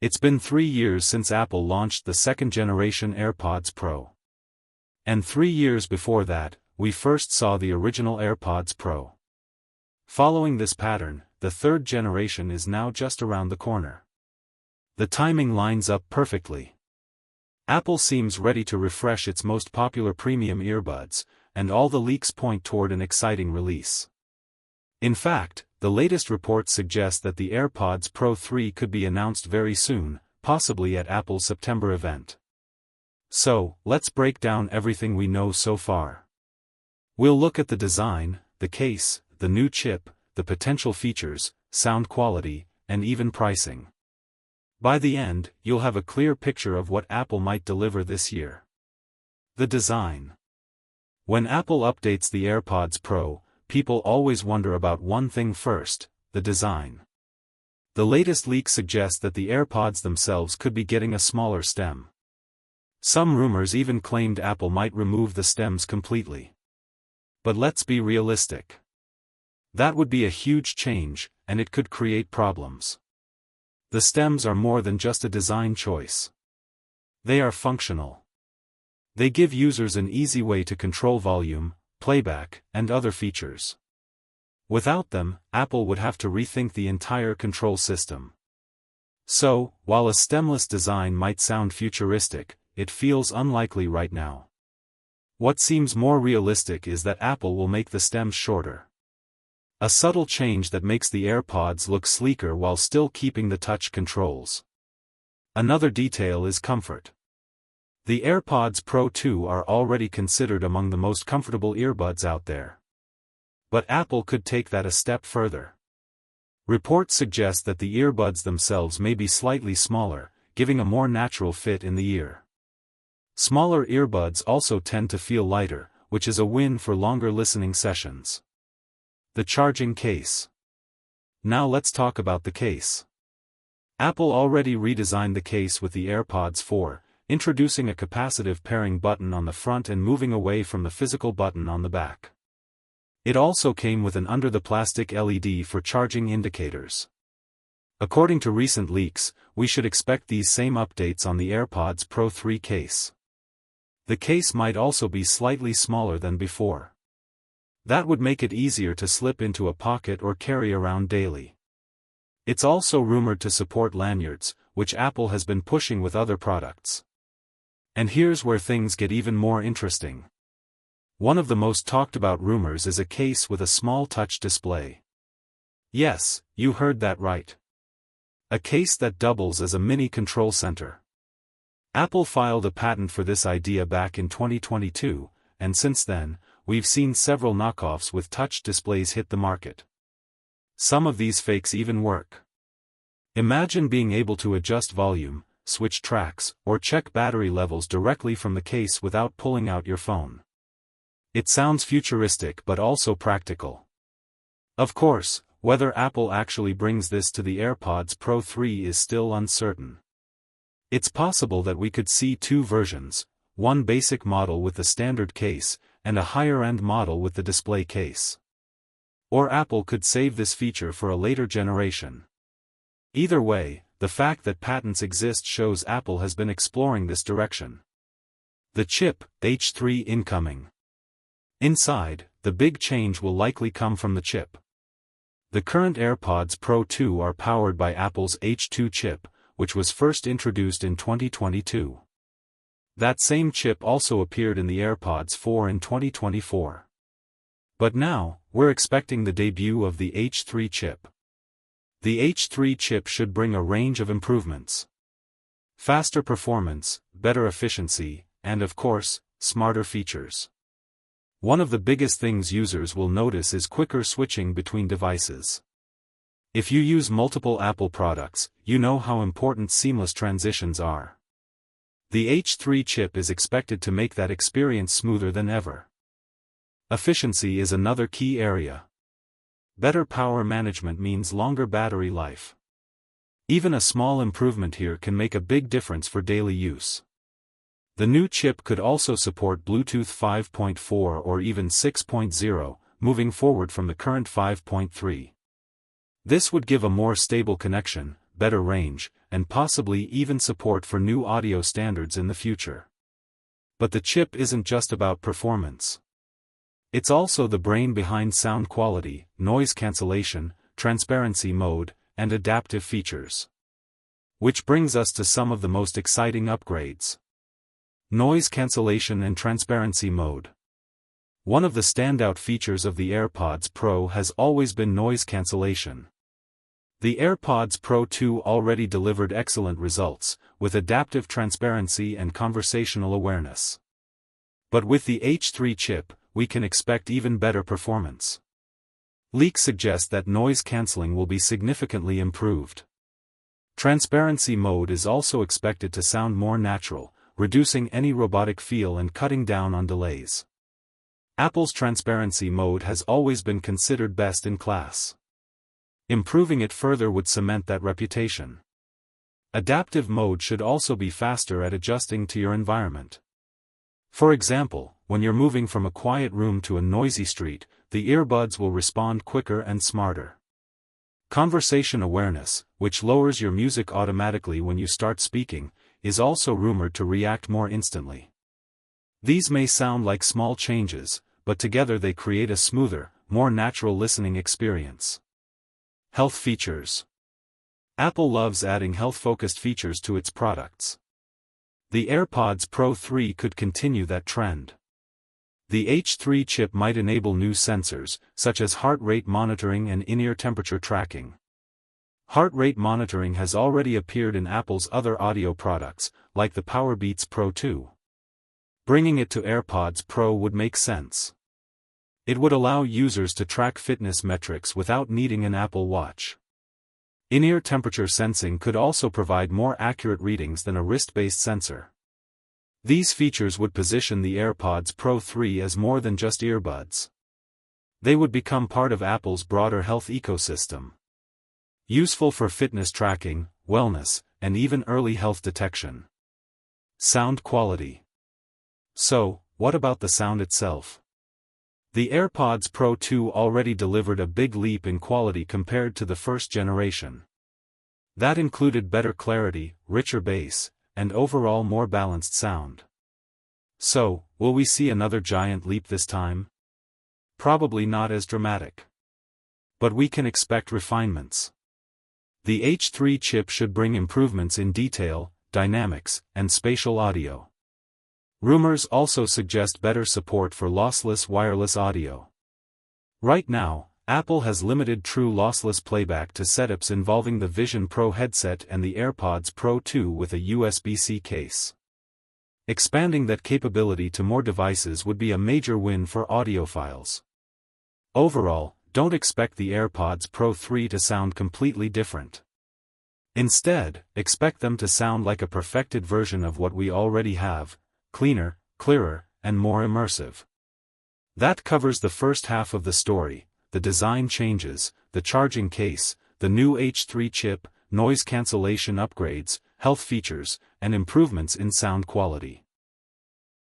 It's been 3 years since Apple launched the second-generation AirPods Pro. And 3 years before that, we first saw the original AirPods Pro. Following this pattern, the third generation is now just around the corner. The timing lines up perfectly. Apple seems ready to refresh its most popular premium earbuds, and all the leaks point toward an exciting release. In fact, the latest reports suggest that the AirPods Pro 3 could be announced very soon, possibly at Apple's September event. So, let's break down everything we know so far. We'll look at the design, the case, the new chip, the potential features, sound quality, and even pricing. By the end, you'll have a clear picture of what Apple might deliver this year. The design. When Apple updates the AirPods Pro, people always wonder about one thing first: the design. The latest leaks suggest that the AirPods themselves could be getting a smaller stem. Some rumors even claimed Apple might remove the stems completely. But let's be realistic. That would be a huge change, and it could create problems. The stems are more than just a design choice. They are functional. They give users an easy way to control volume, playback, and other features. Without them, Apple would have to rethink the entire control system. So, while a stemless design might sound futuristic, it feels unlikely right now. What seems more realistic is that Apple will make the stems shorter. A subtle change that makes the AirPods look sleeker while still keeping the touch controls. Another detail is comfort. The AirPods Pro 2 are already considered among the most comfortable earbuds out there. But Apple could take that a step further. Reports suggest that the earbuds themselves may be slightly smaller, giving a more natural fit in the ear. Smaller earbuds also tend to feel lighter, which is a win for longer listening sessions. The charging case. Now let's talk about the case. Apple already redesigned the case with the AirPods 4, introducing a capacitive pairing button on the front and moving away from the physical button on the back. It also came with an under-the-plastic LED for charging indicators. According to recent leaks, we should expect these same updates on the AirPods Pro 3 case. The case might also be slightly smaller than before. That would make it easier to slip into a pocket or carry around daily. It's also rumored to support lanyards, which Apple has been pushing with other products. And here's where things get even more interesting. One of the most talked about rumors is a case with a small touch display. Yes, you heard that right. A case that doubles as a mini control center. Apple filed a patent for this idea back in 2022, and since then, we've seen several knockoffs with touch displays hit the market. Some of these fakes even work. Imagine being able to adjust volume, switch tracks, or check battery levels directly from the case without pulling out your phone. It sounds futuristic but also practical. Of course, whether Apple actually brings this to the AirPods Pro 3 is still uncertain. It's possible that we could see two versions, one basic model with the standard case, and a higher-end model with the display case. Or Apple could save this feature for a later generation. Either way, the fact that patents exist shows Apple has been exploring this direction. The chip, H3 incoming. Inside, the big change will likely come from the chip. The current AirPods Pro 2 are powered by Apple's H2 chip, which was first introduced in 2022. That same chip also appeared in the AirPods 4 in 2024. But now, we're expecting the debut of the H3 chip. The H3 chip should bring a range of improvements. Faster performance, better efficiency, and of course, smarter features. One of the biggest things users will notice is quicker switching between devices. If you use multiple Apple products, you know how important seamless transitions are. The H3 chip is expected to make that experience smoother than ever. Efficiency is another key area. Better power management means longer battery life. Even a small improvement here can make a big difference for daily use. The new chip could also support Bluetooth 5.4 or even 6.0, moving forward from the current 5.3. This would give a more stable connection, better range, and possibly even support for new audio standards in the future. But the chip isn't just about performance. It's also the brain behind sound quality, noise cancellation, transparency mode, and adaptive features. Which brings us to some of the most exciting upgrades. Noise cancellation and transparency mode. One of the standout features of the AirPods Pro has always been noise cancellation. The AirPods Pro 2 already delivered excellent results, with adaptive transparency and conversational awareness. But with the H3 chip, we can expect even better performance. Leaks suggest that noise cancelling will be significantly improved. Transparency mode is also expected to sound more natural, reducing any robotic feel and cutting down on delays. Apple's transparency mode has always been considered best in class. Improving it further would cement that reputation. Adaptive mode should also be faster at adjusting to your environment. For example, when you're moving from a quiet room to a noisy street, the earbuds will respond quicker and smarter. Conversation awareness, which lowers your music automatically when you start speaking, is also rumored to react more instantly. These may sound like small changes, but together they create a smoother, more natural listening experience. Health features. Apple loves adding health-focused features to its products. The AirPods Pro 3 could continue that trend. The H3 chip might enable new sensors, such as heart rate monitoring and in-ear temperature tracking. Heart rate monitoring has already appeared in Apple's other audio products, like the Powerbeats Pro 2. Bringing it to AirPods Pro would make sense. It would allow users to track fitness metrics without needing an Apple Watch. In-ear temperature sensing could also provide more accurate readings than a wrist-based sensor. These features would position the AirPods Pro 3 as more than just earbuds. They would become part of Apple's broader health ecosystem. Useful for fitness tracking, wellness, and even early health detection. Sound quality. So, what about the sound itself? The AirPods Pro 2 already delivered a big leap in quality compared to the first generation. That included better clarity, richer bass, and overall more balanced sound. So, will we see another giant leap this time? Probably not as dramatic. But we can expect refinements. The H3 chip should bring improvements in detail, dynamics, and spatial audio. Rumors also suggest better support for lossless wireless audio. Right now, Apple has limited true lossless playback to setups involving the Vision Pro headset and the AirPods Pro 2 with a USB-C case. Expanding that capability to more devices would be a major win for audiophiles. Overall, don't expect the AirPods Pro 3 to sound completely different. Instead, expect them to sound like a perfected version of what we already have: cleaner, clearer, and more immersive. That covers the first half of the story: the design changes, the charging case, the new H3 chip, noise cancellation upgrades, health features, and improvements in sound quality.